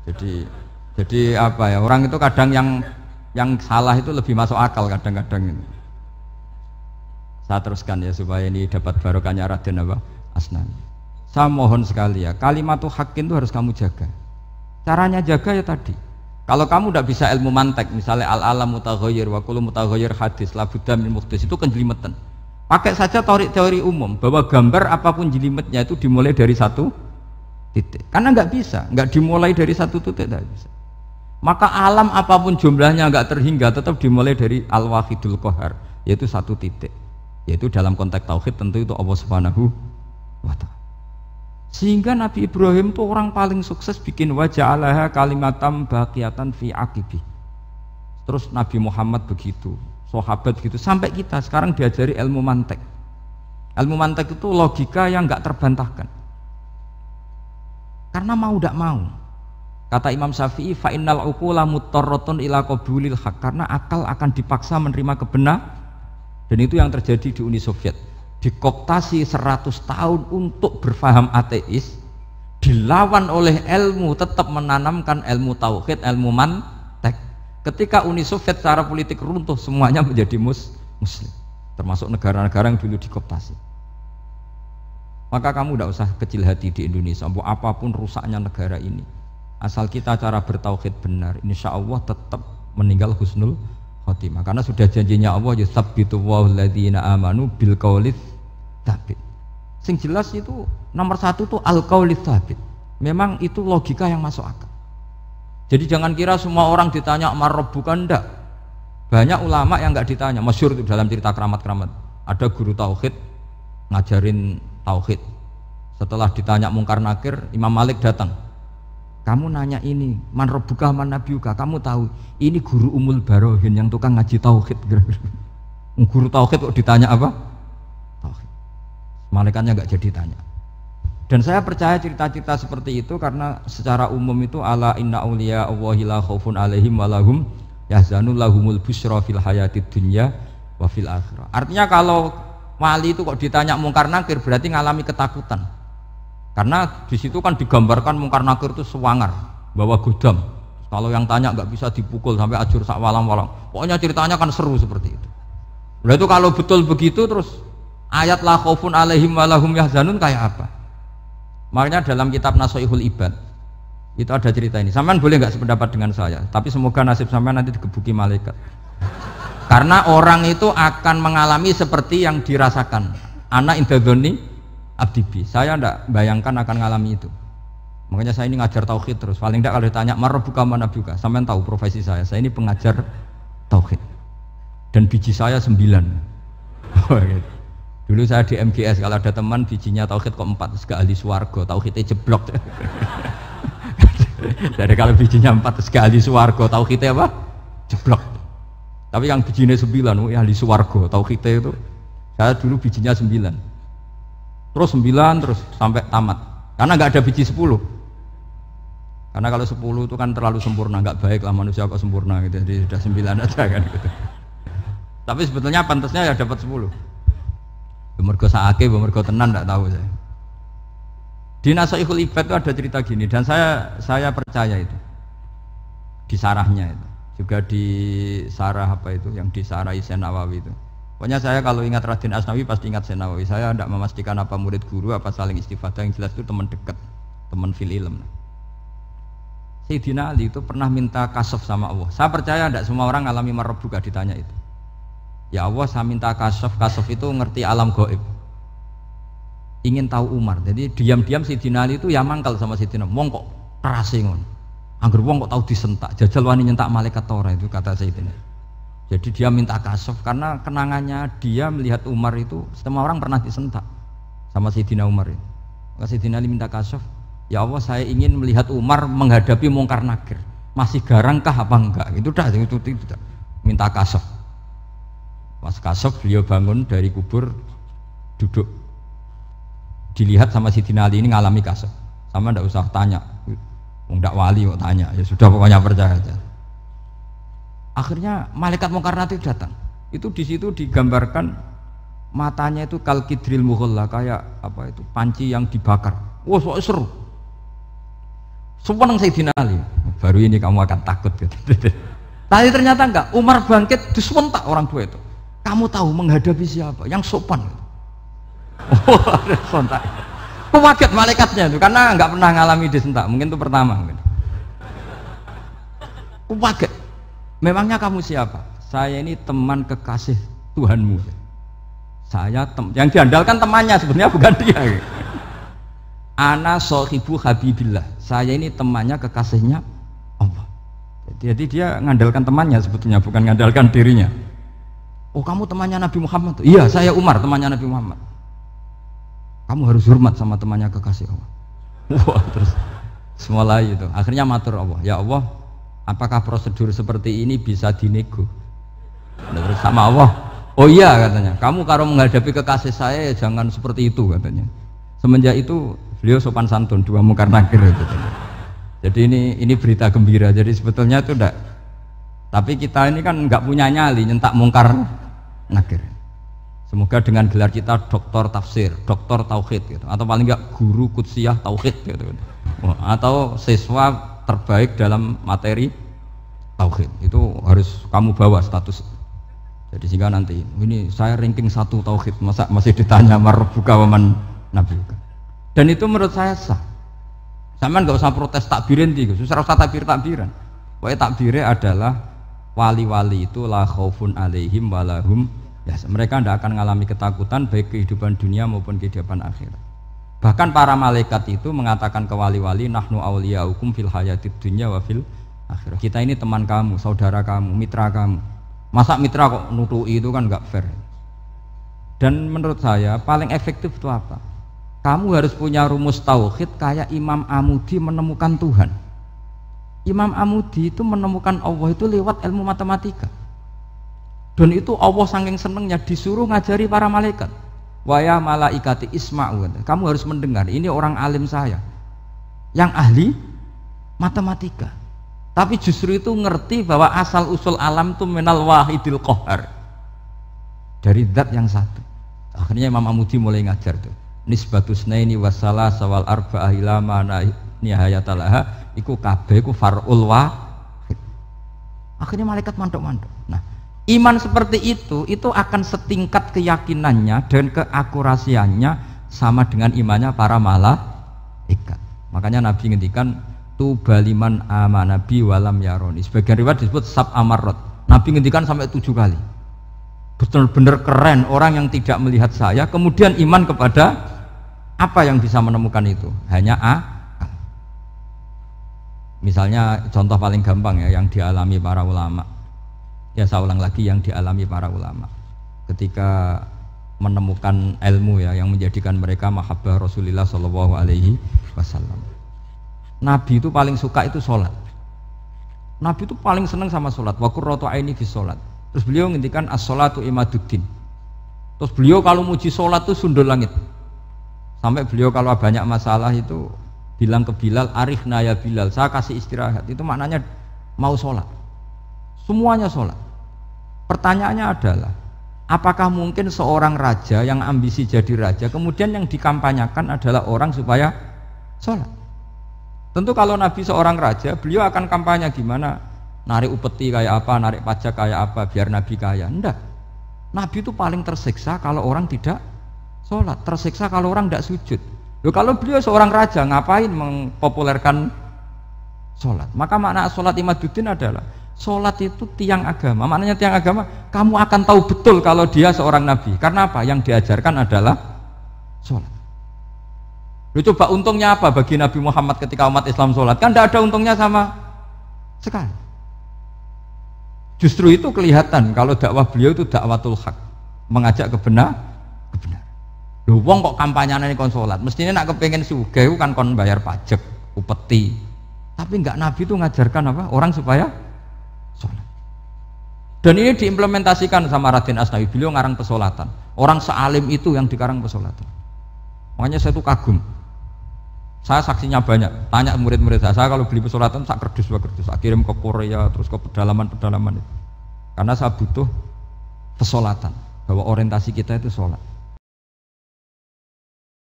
Jadi apa ya, orang itu kadang yang salah itu lebih masuk akal kadang-kadang ini. Saya teruskan ya supaya ini dapat barokahnya Raden apa? Asnani. Saya mohon sekali ya, kalimatul haqqin itu harus kamu jaga. Caranya jaga ya tadi. Kalau kamu tidak bisa ilmu mantek, misalnya al-alam mutaghayyir wa kullu mutaghayyir hadis la budda min muhdits, itu kenjelimetan. Pakai saja teori umum bahwa gambar apapun jelimetnya itu dimulai dari satu titik. Karena nggak bisa, nggak dimulai dari satu titik, nggak bisa. Maka alam apapun jumlahnya nggak terhingga tetap dimulai dari al-wahidul qahar, yaitu satu titik. Yaitu dalam konteks tauhid tentu itu Allah Subhanahu wa ta'ala. Sehingga Nabi Ibrahim itu orang paling sukses bikin waja'alaha kalimatam baqiyatan fi aqibi. Terus Nabi Muhammad begitu, sahabat begitu, sampai kita sekarang diajari ilmu mantek. Ilmu mantek itu logika yang nggak terbantahkan. Karena mau tidak mau. Kata Imam Syafi'i, fa innal uqula muttarratun ila qabulil haq, karena akal akan dipaksa menerima kebenaran. Dan itu yang terjadi di Uni Soviet. Dikooptasi 100 tahun untuk berfaham ateis, dilawan oleh ilmu tetap menanamkan ilmu tauhid, ilmu mantek. Ketika Uni Soviet secara politik runtuh, semuanya menjadi muslim, termasuk negara-negara yang dulu dikooptasi. Maka kamu tidak usah kecil hati di Indonesia, apapun rusaknya negara ini, asal kita cara bertauhid benar, insya Allah tetap meninggal husnul khotimah. Karena sudah janjinya Allah, yusabbitu walladzina amanu bil qaulits tsabit. Sing jelas itu nomor satu tuh al qaulits tsabit. Memang itu logika yang masuk akal. Jadi jangan kira semua orang ditanya amar rabbuka, ndak. Banyak ulama yang enggak ditanya. Masyhur itu dalam cerita keramat-keramat. Ada guru tauhid ngajarin tauhid. Setelah ditanya mungkar nakir, Imam Malik datang. Kamu nanya ini, man rabbuka man nabiyuka, kamu tahu ini guru Umul Barohin yang tukang ngaji tauhid. Guru tauhid kok ditanya apa? Tauhid. Malaikatnya enggak jadi tanya. Dan saya percaya cerita-cerita seperti itu karena secara umum itu ala inna auliya Allahi la khaufun alaihim walahum yahzanun lahumul busyra fil hayatid dunya wa fil akhirah. Artinya kalau wali itu kok ditanya mungkar nakir berarti ngalami ketakutan. Karena di situ kan digambarkan mungkar nakir itu sewangar, bawa godam. Kalau yang tanya nggak bisa dipukul sampai ajur sak walang-walang. Pokoknya ceritanya kan seru seperti itu. Nah itu kalau betul begitu terus ayat la khaufun alaihim walahum yahzanun kayak apa? Makanya dalam kitab Nashihul Ibad itu ada cerita ini. Sampean boleh nggak sependapat dengan saya, tapi semoga nasib sampean nanti digebuki malaikat. Karena orang itu akan mengalami seperti yang dirasakan. Anak indadzoni abdibi. Saya tidak bayangkan akan mengalami itu. Makanya saya ini ngajar tauhid terus. Paling tidak kalau ditanya marabbuka man nabiyuka, sampean tahu profesi saya. Saya ini pengajar tauhid. Dan biji saya 9. Dulu saya di MGS, kalau ada teman bijinya tauhid kok 4, terus gak ahli swarga, tauhidnya jeblok. Dari kalau bijinya 4 terus gak ahli swarga, tauhidnya apa? Jeblok. Tapi yang bijinya 9, ahli swarga, tauhidnya itu saya dulu bijinya 9. Terus 9 terus sampai tamat. Karena nggak ada biji 10. Karena kalau 10 itu kan terlalu sempurna, nggak baik lah manusia kok sempurna gitu. Jadi sudah 9 aja kan gitu. Tapi sebetulnya pantasnya ya dapat 10. Mergo saake, mergo tenan nggak tahu saya. Di Nashihul Ibad itu ada cerita gini dan saya percaya itu. Di sarahnya itu. Juga di sarah apa itu yang di sarah Syekh Nawawi itu. Pokoknya saya kalau ingat Raden Asnawi pasti ingat Syekh Nawawi. Saya tidak memastikan apa murid guru apa saling istifadah, yang jelas itu teman dekat, teman fil ilm. Sayyidina Ali itu pernah minta kasaf sama Allah. Saya percaya tidak semua orang ngalami marabbuka ditanya itu. Ya Allah, saya minta kasaf itu ngerti alam gaib. Ingin tahu Umar. Jadi diam-diam Sayyidina Ali itu ya mangkal sama Sayyidina. Wong kok kerase ngono. Angger wong kok tahu disentak. Jajal wani nyentak malaikat ora itu kata Sayyidina. Jadi dia minta kasaf karena kenangannya dia melihat Umar itu semua orang pernah disentak sama Sayyidina Umar itu. Maka Sayyidina Ali minta kasaf. Ya Allah, saya ingin melihat Umar menghadapi mungkar nakir. Masih garangkah apa enggak? Itu dah itu minta kasaf. Pas kasaf beliau bangun dari kubur, duduk, dilihat sama Sayyidina Ali ini ngalami kasaf. Sama ndak usah tanya, ndak wali kok tanya, ya sudah pokoknya percaya aja. Akhirnya malaikat mungkar nakir datang. Itu di situ digambarkan matanya itu kalkidril mughalla, kayak apa itu panci yang dibakar. Wah, soalnya seru. Sumpah Sayyidina Ali, baru ini kamu akan takut gitu. Tapi ternyata enggak, Umar bangkit disewentak orang tua itu. Kamu tahu menghadapi siapa? Yang sopan. Oh, sontak. Kaget malaikatnya itu karena enggak pernah ngalami disentak, mungkin itu pertama mungkin. Kaget. Memangnya kamu siapa? Saya ini teman kekasih Tuhanmu. Saya yang diandalkan temannya sebenarnya bukan dia. Ana sohibu habibillah. Saya ini temannya kekasihnya Allah. Jadi dia ngandalkan temannya sebetulnya, bukan ngandalkan dirinya. Oh, kamu temannya Nabi Muhammad? Iya, saya Umar, temannya Nabi Muhammad. Kamu harus hormat sama temannya kekasih Allah. Wah, terus mulai itu. Akhirnya matur Allah, ya Allah, apakah prosedur seperti ini bisa dinego? Terus sama Allah, oh iya katanya, kamu kalau menghadapi kekasih saya ya jangan seperti itu katanya. Semenjak itu beliau sopan santun, dua mungkar nakir gitu. Jadi ini berita gembira. Jadi sebetulnya itu enggak. Tapi kita ini kan enggak punya nyali nyentak mungkar nakir. Semoga dengan gelar kita doktor tafsir, doktor tauhid gitu, atau paling enggak guru kutsiyah tauhid gitu. Atau siswa terbaik dalam materi tauhid. Itu harus kamu bawa status. Jadi sehingga nanti ini saya ranking 1 tauhid, masa masih ditanya marbuka waman nabiuka. Dan itu menurut saya sah. Sampean nggak usah protes takbirin tiga, susah usah takbiran. Pokoknya takbirnya adalah wali-wali itu la khaufun alaihim walahum ya, mereka tidak akan mengalami ketakutan baik kehidupan dunia maupun kehidupan akhirat. Bahkan para malaikat itu mengatakan ke wali-wali nahnu awliyaukum fil hayatid dunya wa fil akhirah. Kita ini teman kamu, saudara kamu, mitra kamu. Masa mitra kok nutui itu kan nggak fair. Dan menurut saya paling efektif itu apa? Kamu harus punya rumus tauhid kayak Imam Amudi menemukan Tuhan. Imam Amudi itu menemukan Allah itu lewat ilmu matematika. Dan itu Allah saking senengnya disuruh ngajari para malaikat. Wa ya malaikati isma'u. Kamu harus mendengar, ini orang alim saya yang ahli matematika. Tapi justru itu ngerti bahwa asal usul alam itu minal wahidil qahar. Dari zat yang satu. Akhirnya Imam Amudi mulai ngajar tuh. Nisbatusnaini wassalah sawal arba'ah ila mana nihayatalaha iku kabeh iku far'ul wahid. Akhirnya malaikat mantuk-mantuk. Nah, iman seperti itu akan setingkat keyakinannya dan keakurasiannya sama dengan imannya para malaikat. Makanya Nabi ngendikan tu baliman amanabi walam yaroni. Sebagian riwayat disebut sab amarot. Nabi ngendikan sampai 7 kali. Benar-benar keren orang yang tidak melihat saya kemudian iman kepada apa yang bisa menemukan itu? Hanya akal. Misalnya contoh paling gampang ya yang dialami para ulama. Ya saya ulang lagi, yang dialami para ulama ketika menemukan ilmu ya yang menjadikan mereka mahabbah Rasulullah Shallallahu Alaihi Wasallam. Nabi itu paling suka itu sholat. Nabi itu paling senang sama sholat. Wa qurratu aini fi sholat. Terus beliau ngendikan as-sholatu imaduddin. Terus beliau kalau muji sholat itu sundul langit. Sampai beliau kalau banyak masalah itu bilang ke Bilal, arifna ya Bilal, saya kasih istirahat. Itu maknanya mau sholat. Semuanya sholat. Pertanyaannya adalah, apakah mungkin seorang raja yang ambisi jadi raja kemudian yang dikampanyakan adalah orang supaya sholat? Tentu kalau Nabi seorang raja, beliau akan kampanye gimana? Narik upeti kayak apa, narik pajak kayak apa, biar Nabi kaya. Enggak. Nabi itu paling tersiksa kalau orang tidak sholat, tersiksa kalau orang tidak sujud. Loh, kalau beliau seorang raja, ngapain mempopulerkan sholat? Maka makna sholat imaduddin adalah sholat itu tiang agama. Maknanya tiang agama, kamu akan tahu betul kalau dia seorang nabi. Karena apa? Yang diajarkan adalah sholat. Loh, coba untungnya apa bagi Nabi Muhammad ketika umat Islam sholat? Kan tidak ada untungnya sama sekali. Justru itu kelihatan kalau dakwah beliau itu dakwatul haq, mengajak kebenaran. Loh, wong kok kampanyane kon salat, mestinya nak kepengen sugih kan kon bayar pajak, upeti. Tapi enggak, Nabi itu ngajarkan apa? Orang supaya salat. Dan ini diimplementasikan sama Raden Asnawi, beliau ngarang pesolatan. Orang sealim itu yang dikarang pesolatan. Makanya saya itu kagum. Saya saksinya banyak, tanya murid-murid saya kalau beli pesolatan sak kerdus, saya kirim ke Korea, terus ke pedalaman-pedalaman itu. Karena saya butuh pesolatan, bahwa orientasi kita itu sholat.